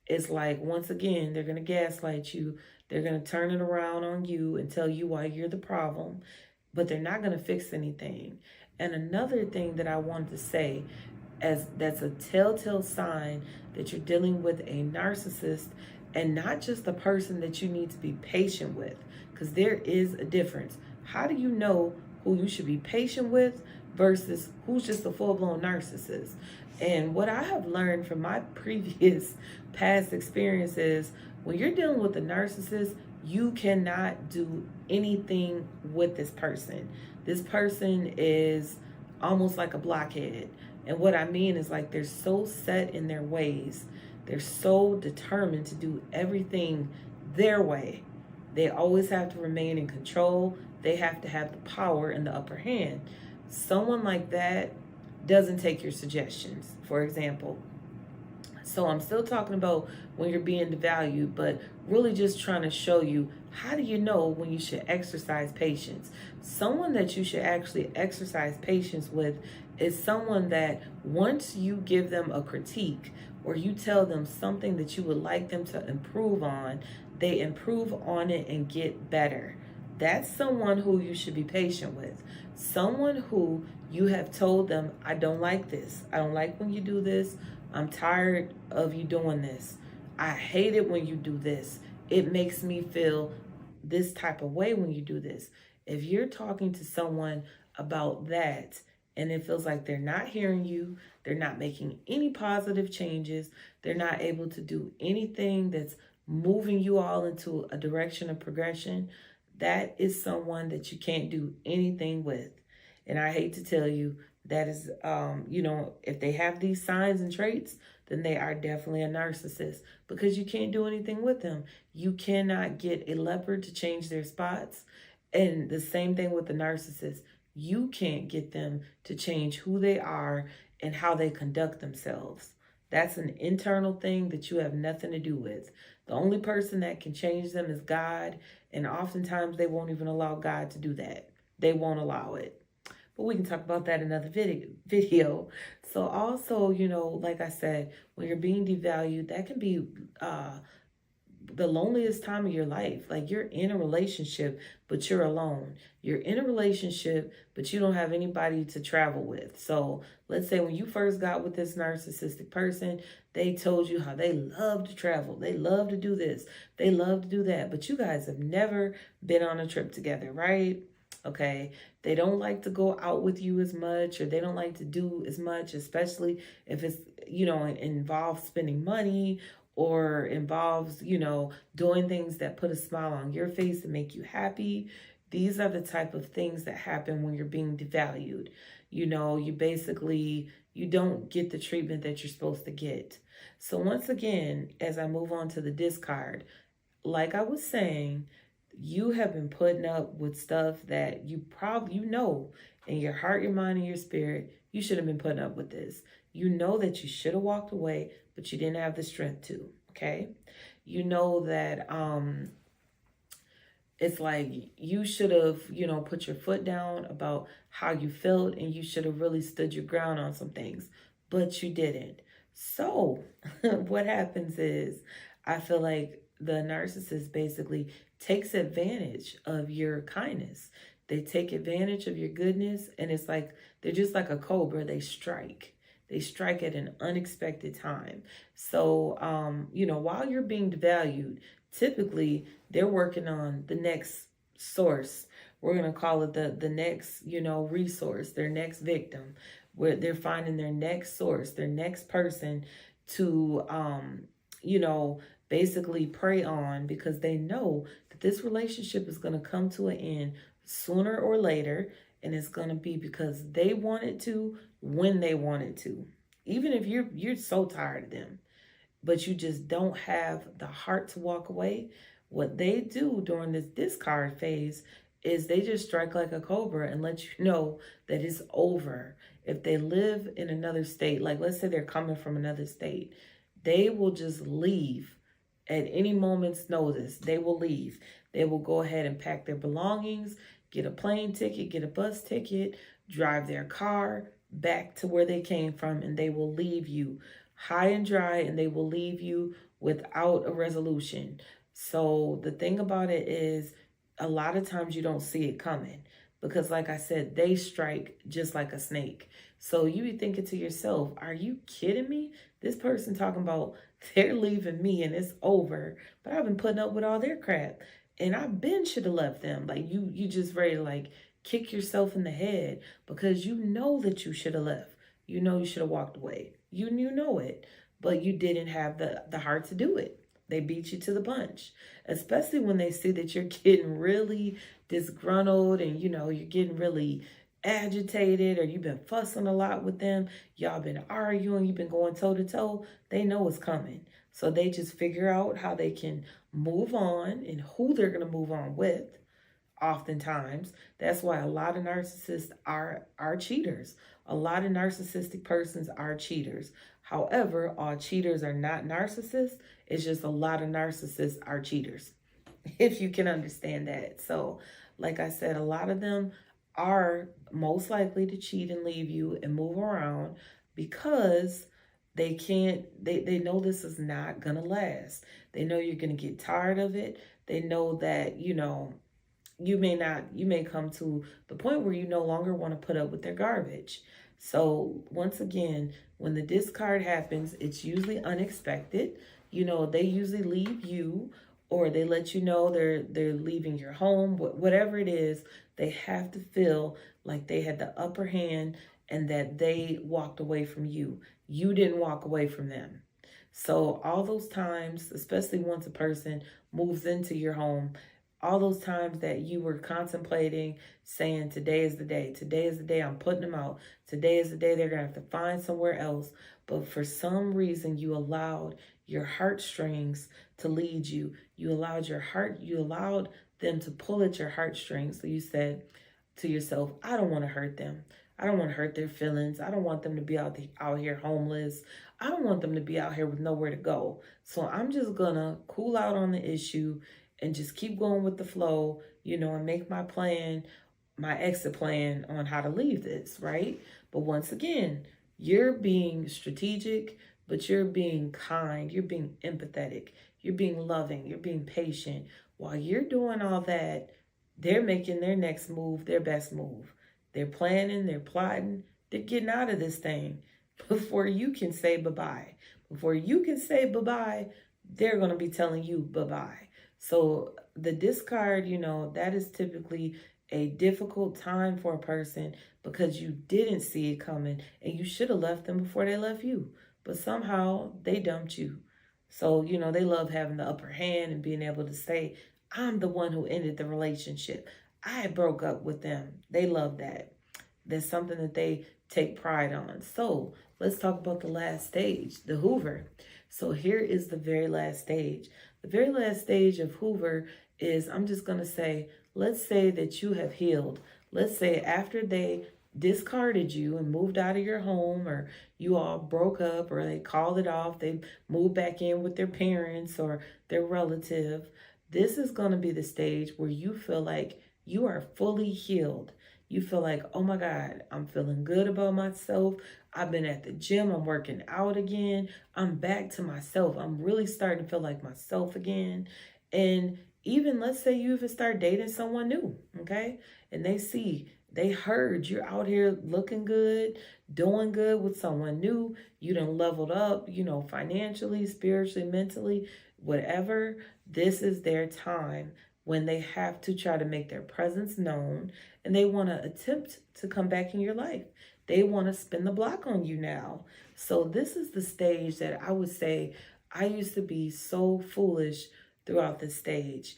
it's like, once again, they're going to gaslight you. They're going to turn it around on you and tell you why you're the problem, but they're not going to fix anything. And another thing that I wanted to say, as that's a telltale sign that you're dealing with a narcissist, and not just the person that you need to be patient with, because there is a difference. How do you know who you should be patient with versus who's just a full-blown narcissist? And what I have learned from my previous past experiences, when you're dealing with a narcissist, you cannot do anything with this person. This person is almost like a blockhead. And what I mean is, like, they're so set in their ways. They're so determined to do everything their way. They always have to remain in control. They have to have the power and the upper hand. Someone like that doesn't take your suggestions, for example. So I'm still talking about when you're being devalued, but really just trying to show you, how do you know when you should exercise patience? Someone that you should actually exercise patience with is someone that once you give them a critique or you tell them something that you would like them to improve on, they improve on it and get better. That's someone who you should be patient with. Someone who you have told them, I don't like this. I don't like when you do this. I'm tired of you doing this. I hate it when you do this. It makes me feel this type of way when you do this. If you're talking to someone about that and it feels like they're not hearing you, they're not making any positive changes, they're not able to do anything that's moving you all into a direction of progression, that is someone that you can't do anything with. And I hate to tell you, that is, you know, if they have these signs and traits, then they are definitely a narcissist, because you can't do anything with them. You cannot get a leopard to change their spots. And the same thing with the narcissist. You can't get them to change who they are and how they conduct themselves. That's an internal thing that you have nothing to do with. The only person that can change them is God, and oftentimes they won't even allow God to do that. They won't allow it. But we can talk about that in another video. So also, like I said, when you're being devalued, that can be the loneliest time of your life. Like, you're in a relationship, but you're alone. You're in a relationship, but you don't have anybody to travel with. So let's say when you first got with this narcissistic person, they told you how they love to travel. They love to do this. They love to do that. But you guys have never been on a trip together, right? Okay. They don't like to go out with you as much, or they don't like to do as much, especially if it's, involves spending money, or involves, doing things that put a smile on your face and make you happy. These are the type of things that happen when you're being devalued. You don't get the treatment that you're supposed to get. So once again, as I move on to the discard, like I was saying, you have been putting up with stuff that you probably, in your heart, your mind, and your spirit, you should have been putting up with this. You know that you should have walked away, but you didn't have the strength to, okay? You know that it's like you should have, put your foot down about how you felt, and you should have really stood your ground on some things, but you didn't. So what happens is, I feel like the narcissist basically takes advantage of your kindness. They take advantage of your goodness, and it's like they're just like a cobra. They strike. They strike at an unexpected time. So, while you're being devalued, typically they're working on the next source. We're going to call it the next, resource, their next victim, where they're finding their next source, their next person to, basically prey on, because they know that this relationship is going to come to an end sooner or later, and it's going to be because they want it to, when they want it to. Even if you're so tired of them, but you just don't have the heart to walk away, what they do during this discard phase is they just strike like a cobra and let you know that it's over. If they live in another state, like let's say they're coming from another state, they will just leave at any moment's notice. They will leave. They will go ahead and pack their belongings, get a plane ticket, get a bus ticket, drive their car back to where they came from, and they will leave you high and dry, and they will leave you without a resolution. So the thing about it is, a lot of times you don't see it coming, because like I said, they strike just like a snake. So you be thinking to yourself, are you kidding me? This person talking about they're leaving me and it's over, but I've been putting up with all their crap, and I been should have left them. Like you just ready to like kick yourself in the head, because you know that you should have left. You know you should have walked away. You know it, but you didn't have the heart to do it. They beat you to the punch, especially when they see that you're getting really disgruntled, and you're getting really agitated, or you've been fussing a lot with them. Y'all been arguing, you've been going toe to toe. They know it's coming. So they just figure out how they can move on and who they're going to move on with. Oftentimes, that's why a lot of narcissists are cheaters. A lot of narcissistic persons are cheaters. However, all cheaters are not narcissists. It's just a lot of narcissists are cheaters, if you can understand that. So, like I said, a lot of them are most likely to cheat and leave you and move around, because they know this is not going to last. They know you're going to get tired of it. They know that, you may come to the point where you no longer want to put up with their garbage. So once again, when the discard happens, it's usually unexpected. They usually leave you, or they let you know they're leaving your home. Whatever it is, they have to feel like they had the upper hand and that they walked away from you. You didn't walk away from them. So all those times, especially once a person moves into your home, all those times that you were contemplating saying, today is the day I'm putting them out. Today is the day they're going to have to find somewhere else. But for some reason, you allowed your heartstrings to lead you. You allowed them to pull at your heartstrings. So you said to yourself, I don't want to hurt them. I don't want to hurt their feelings. I don't want them to be out here homeless. I don't want them to be out here with nowhere to go. So I'm just going to cool out on the issue and just keep going with the flow, and make my plan, my exit plan on how to leave this, right? But once again, you're being strategic, but you're being kind, you're being empathetic, you're being loving, you're being patient. While you're doing all that, they're making their next move, their best move. They're planning, they're plotting, they're getting out of this thing before you can say bye-bye. Before you can say bye-bye, they're going to be telling you bye-bye. So the discard, that is typically a difficult time for a person because you didn't see it coming and you should have left them before they left you. But somehow they dumped you. So, they love having the upper hand and being able to say, I'm the one who ended the relationship. I broke up with them. They love that. That's something that they take pride on. So let's talk about the last stage, the Hoover. So here is the very last stage. The very last stage of Hoover is, I'm just going to say, let's say that you have healed. Let's say after they discarded you and moved out of your home, or you all broke up, or they called it off, they moved back in with their parents or their relative. This is going to be the stage where you feel like you are fully healed. You feel like, oh my God, I'm feeling good about myself. I've been at the gym. I'm working out again. I'm back to myself. I'm really starting to feel like myself again. And even let's say you even start dating someone new, okay? And they heard you're out here looking good, doing good with someone new. You done leveled up, financially, spiritually, mentally, whatever. This is their time when they have to try to make their presence known and they want to attempt to come back in your life. They want to spin the block on you now. So this is the stage that I would say I used to be so foolish throughout this stage.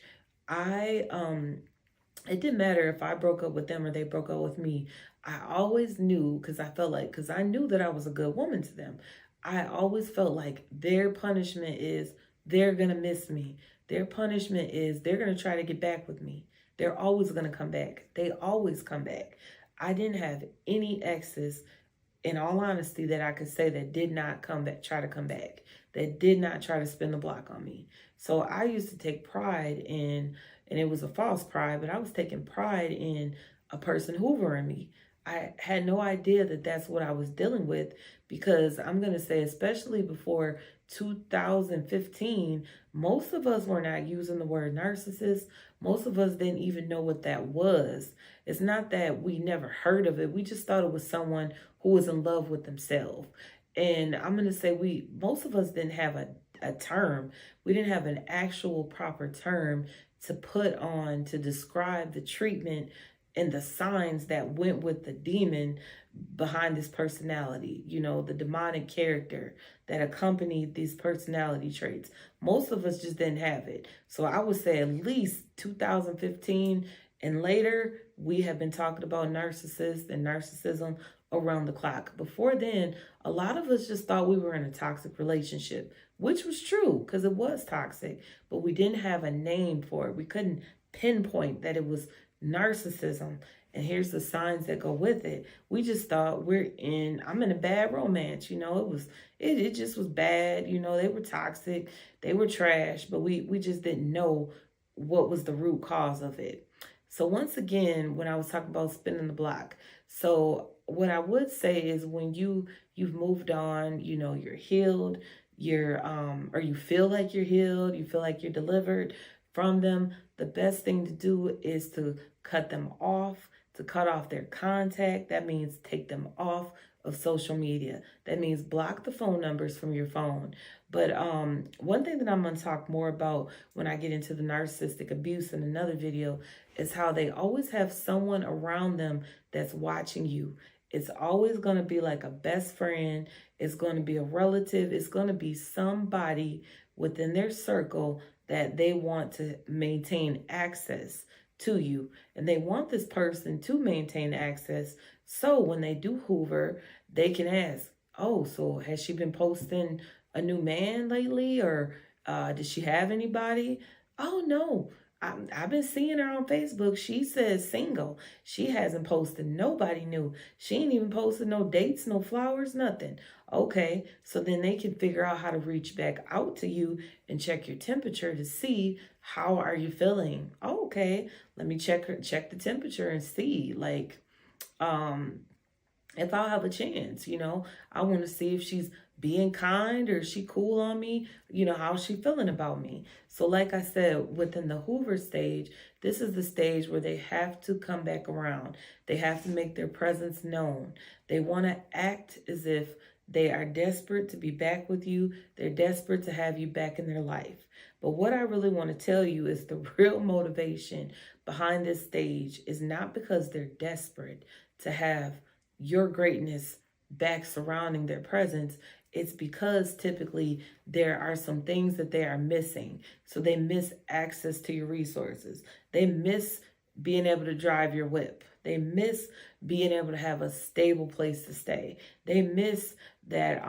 It didn't matter if I broke up with them or they broke up with me. I always knew, because I knew that I was a good woman to them. I always felt like their punishment is they're going to miss me. Their punishment is they're going to try to get back with me. They're always going to come back. They always come back. I didn't have any exes, in all honesty, that I could say that did not try to come back, that did not try to spin the block on me. So I used to take pride in, and it was a false pride, but I was taking pride in a person hoovering me. I had no idea that that's what I was dealing with, because I'm going to say, especially before 2015, most of us were not using the word narcissist. Most of us didn't even know what that was. It's not that we never heard of it. We just thought it was someone who was in love with themselves. And I'm going to say most of us didn't have a term. We didn't have an actual proper term to put on to describe the treatment and the signs that went with the demon behind this personality, the demonic character that accompanied these personality traits. Most of us just didn't have it. So I would say at least 2015 and later, we have been talking about narcissists and narcissism around the clock. Before then, a lot of us just thought we were in a toxic relationship, which was true because it was toxic, but we didn't have a name for it. We couldn't pinpoint that it was narcissism. And here's the signs that go with it. We just thought I'm in a bad romance. It just was bad. They were toxic, they were trash, but we just didn't know what was the root cause of it. So once again, when I was talking about spinning the block, so what I would say is when you've moved on, you're healed, or you feel like you're healed, you feel like you're delivered from them, the best thing to do is to cut them off, to cut off their contact. That means take them off of social media. That means block the phone numbers from your phone. But one thing that I'm going to talk more about when I get into the narcissistic abuse in another video is how they always have someone around them that's watching you. It's always going to be like a best friend. It's going to be a relative. It's going to be somebody within their circle that they want to maintain access to you. And they want this person to maintain access. So when they do Hoover, they can ask, oh, so has she been posting a new man lately? Or does she have anybody? Oh, no. I've been seeing her on Facebook. She says single. She hasn't posted nobody new. She ain't even posted no dates, no flowers, nothing. Okay, so then they can figure out how to reach back out to you and check your temperature to see how are you feeling. Oh, okay, let me check the temperature and see like if I'll have a chance, I want to see if she's being kind or is she cool on me, how's she feeling about me. So like I said, within the Hoover stage, this is the stage where they have to come back around. They have to make their presence known. They want to act as if they are desperate to be back with you. They're desperate to have you back in their life. But what I really want to tell you is the real motivation behind this stage is not because they're desperate to have your greatness back surrounding their presence. It's because typically there are some things that they are missing. So they miss access to your resources. They miss being able to drive your whip. They miss being able to have a stable place to stay. They miss that,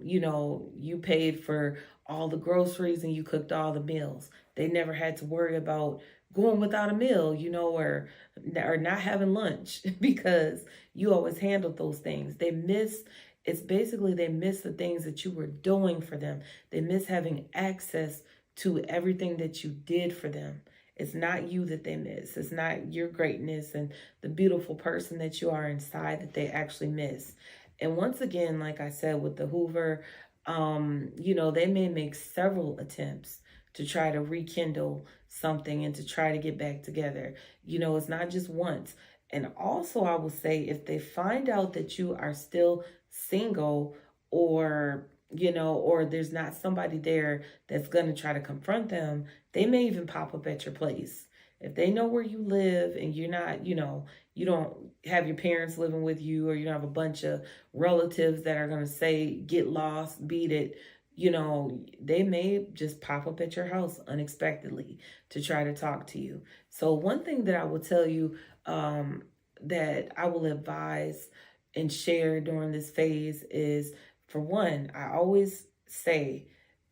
you paid for all the groceries and you cooked all the meals. They never had to worry about going without a meal, or not having lunch because you always handled those things. They miss the things that you were doing for them. They miss having access to everything that you did for them. It's not you that they miss. It's not your greatness and the beautiful person that you are inside that they actually miss. And once again, like I said, with the Hoover, they may make several attempts to try to rekindle something and to try to get back together. It's not just once. And also, I will say, if they find out that you are still single or there's not somebody there that's going to try to confront them, they may even pop up at your place. If they know where you live and you're not, you don't have your parents living with you, or you don't have a bunch of relatives that are going to say, get lost, beat it, they may just pop up at your house unexpectedly to try to talk to you. So one thing that I will tell you that I will advise and share during this phase is, for one, I always say,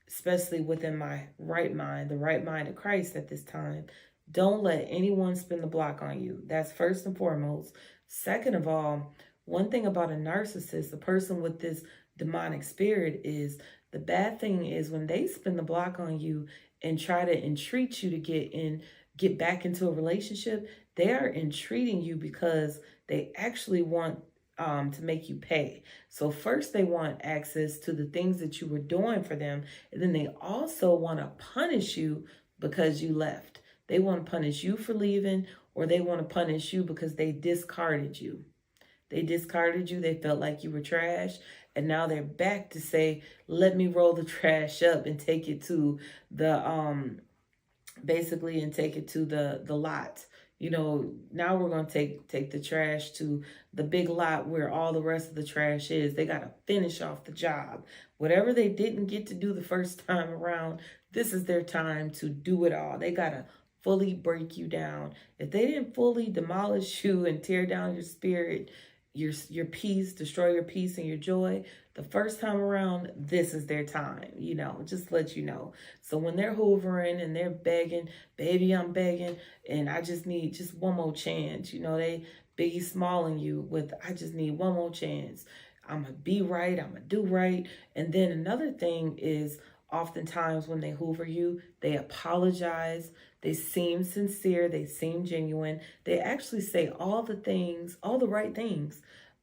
especially within my right mind, the right mind of Christ at this time, don't let anyone spin the block on you. That's first and foremost. Second of all, one thing about a narcissist, a person with this demonic spirit, is the bad thing is when they spin the block on you and try to entreat you to get back into a relationship, they are entreating you because they actually want to make you pay. So first they want access to the things that you were doing for them, and then they also want to punish you because you left. They want to punish you for leaving, or they want to punish you because they discarded you. They discarded you. They felt like you were trash. And now they're back to say, let me roll the trash up and take it to the, basically, and take it to the lot. Now we're going to take the trash to the big lot where all the rest of the trash is. They got to finish off the job. Whatever they didn't get to do the first time around, this is their time to do it all. They got to fully break you down. If they didn't fully demolish you and tear down your spirit, your peace, destroy your peace and your joy, the first time around, this is their time, just to let you know. So when they're hoovering and they're begging, baby, I'm begging, and I just need just one more chance, they Biggie Smalling you with, I just need one more chance. I'm going to be right. I'm going to do right. And then another thing is, oftentimes when they hoover you, they apologize. They seem sincere. They seem genuine. They actually say all the things, all the right things.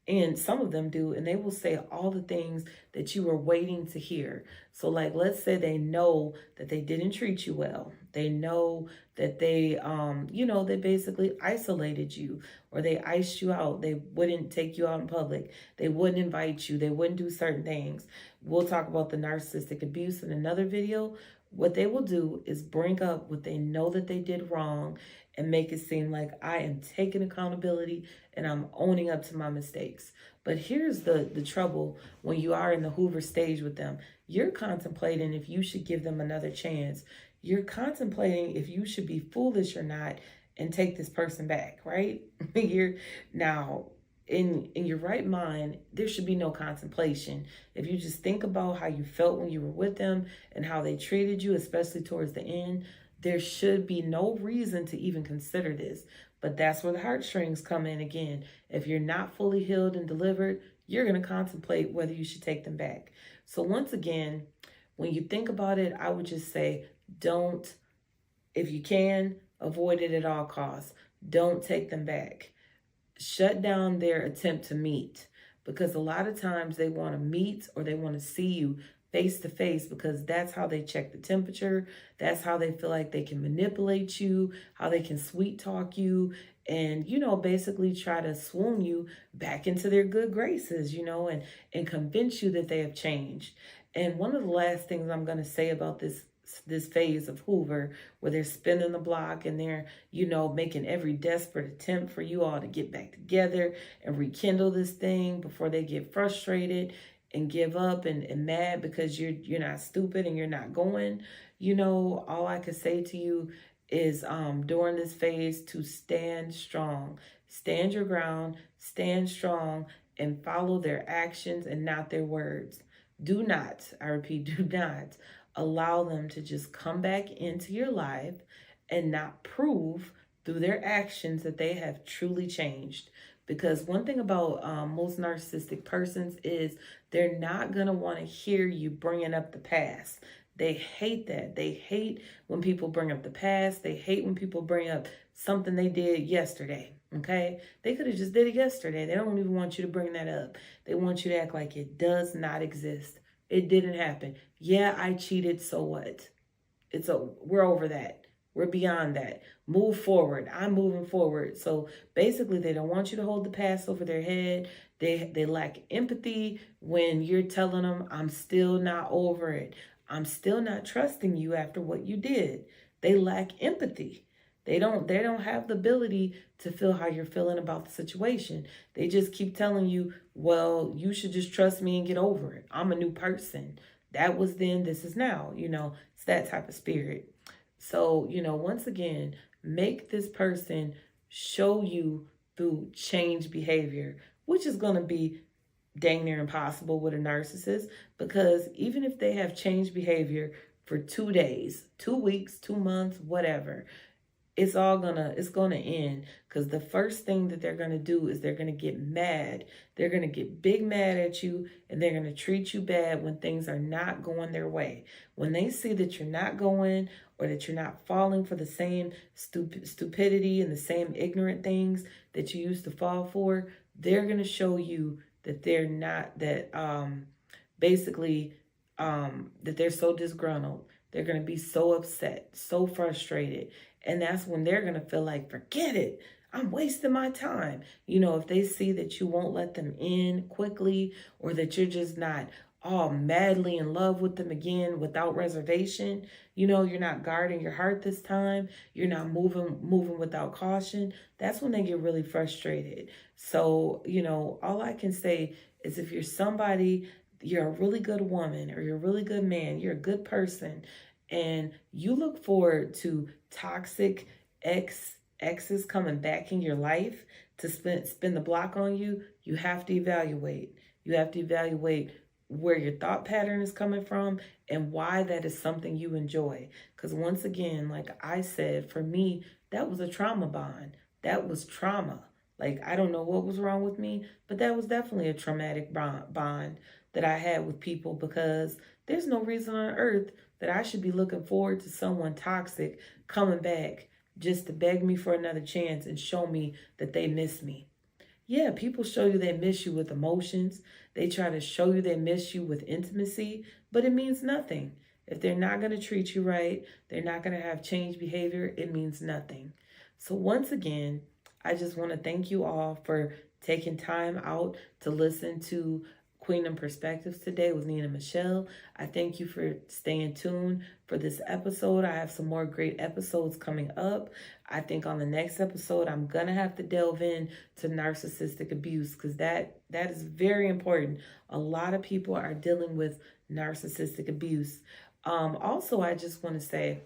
And some of them do, and they will say all the things that you were waiting to hear. So like, let's say they know that they didn't treat you well. They know that they, they basically isolated you, or they iced you out. They wouldn't take you out in public. They wouldn't invite you. They wouldn't do certain things. We'll talk about the narcissistic abuse in another video. What they will do is bring up what they know that they did wrong and make it seem like I am taking accountability and I'm owning up to my mistakes. But here's the trouble when you are in the Hoover stage with them. You're contemplating if you should give them another chance. You're contemplating if you should be foolish or not and take this person back, right? You're now in your right mind, there should be no contemplation. If you just think about how you felt when you were with them and how they treated you, especially towards the end, there should be no reason to even consider this. But that's where the heartstrings come in again. If you're not fully healed and delivered, you're going to contemplate whether you should take them back. So once again, when you think about it, I would just say, don't, if you can, avoid it at all costs. Don't take them back. Shut down their attempt to meet, because a lot of times they want to meet or they want to see you face to face, because that's how they check the temperature. That's how they feel like they can manipulate you, how they can sweet talk you, and, basically try to swoon you back into their good graces, and convince you that they have changed. And one of the last things I'm going to say about this phase of Hoover, where they're spinning the block and they're, making every desperate attempt for you all to get back together and rekindle this thing before they get frustrated and give up and mad because you're not stupid and you're not going. All I could say to you is during this phase to stand strong. Stand your ground, stand strong, and follow their actions and not their words. Do not, I repeat, do not allow them to just come back into your life and not prove through their actions that they have truly changed. Because one thing about most narcissistic persons is they're not going to want to hear you bringing up the past. They hate that. They hate when people bring up the past. They hate when people bring up something they did yesterday. Okay? They could have just did it yesterday. They don't even want you to bring that up. They want you to act like it does not exist. It didn't happen. Yeah, I cheated, so what? We're over that. We're beyond that. Move forward. I'm moving forward. So basically, they don't want you to hold the past over their head. They lack empathy when you're telling them, I'm still not over it. I'm still not trusting you after what you did. They lack empathy. They don't have the ability to feel how you're feeling about the situation. They just keep telling you, well, you should just trust me and get over it. I'm a new person. That was then, this is now. It's that type of spirit. So, once again, make this person show you through change behavior, which is going to be dang near impossible with a narcissist, because even if they have changed behavior for 2 days, 2 weeks, 2 months, whatever, it's gonna end, because the first thing that they're gonna do is they're gonna get mad. They're gonna get big mad at you, and they're gonna treat you bad when things are not going their way. When they see that you're not going, or that you're not falling for the same stupidity and the same ignorant things that you used to fall for, they're gonna show you that they're not, that that they're so disgruntled. They're gonna be so upset, so frustrated. And that's when they're going to feel like, forget it. I'm wasting my time. If they see that you won't let them in quickly, or that you're just not all madly in love with them again without reservation, you're not guarding your heart this time, you're not moving without caution, that's when they get really frustrated. So, all I can say is, if you're somebody, you're a really good woman, or you're a really good man, you're a good person, and you look forward to toxic exes coming back in your life to spin the block on you, you have to evaluate. You have to evaluate where your thought pattern is coming from and why that is something you enjoy. Because once again, like I said, for me, that was a trauma bond. That was trauma. Like, I don't know what was wrong with me, but that was definitely a traumatic bond that I had with people, because there's no reason on earth that I should be looking forward to someone toxic coming back just to beg me for another chance and show me that they miss me. Yeah, people show you they miss you with emotions. They try to show you they miss you with intimacy, but it means nothing. If they're not going to treat you right, they're not going to have changed behavior, it means nothing. So once again, I just want to thank you all for taking time out to listen to Queen and Perspectives today with Nina Michelle. I thank you for staying tuned for this episode. I have some more great episodes coming up. I think on the next episode, I'm going to have to delve in to narcissistic abuse, because that is very important. A lot of people are dealing with narcissistic abuse. Also, I just want to say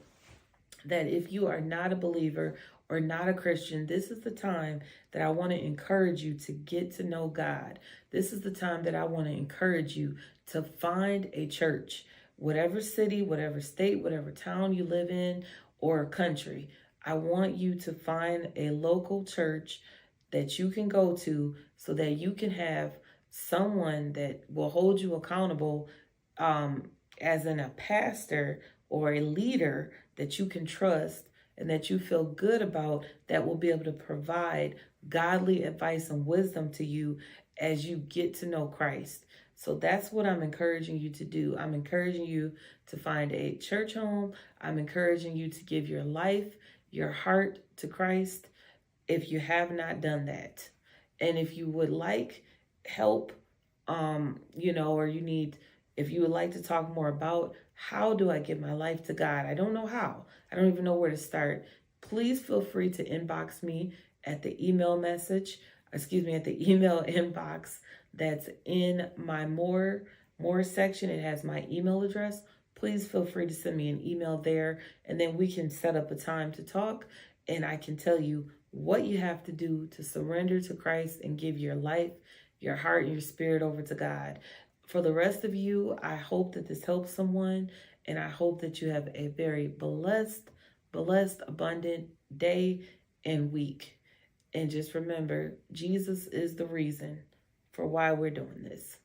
that if you are not a believer or not a Christian, this is the time that I want to encourage you to get to know God. This is the time that I want to encourage you to find a church, whatever city, whatever state, whatever town you live in, or country. I want you to find a local church that you can go to so that you can have someone that will hold you accountable, as in a pastor or a leader that you can trust and that you feel good about, that will be able to provide godly advice and wisdom to you as you get to know Christ. So that's what I'm encouraging you to do. I'm encouraging you to find a church home. I'm encouraging you to give your life, your heart to Christ if you have not done that. And if you would like help, or if you would like to talk more about how do I give my life to God? I don't know how. I don't even know where to start. Please feel free to inbox me at the email inbox that's in my more section. It has my email address. Please feel free to send me an email there, and then we can set up a time to talk, and I can tell you what you have to do to surrender to Christ and give your life, your heart, and your spirit over to God. For the rest of you, I hope that this helps someone, and I hope that you have a very blessed, abundant day and week. And just remember, Jesus is the reason for why we're doing this.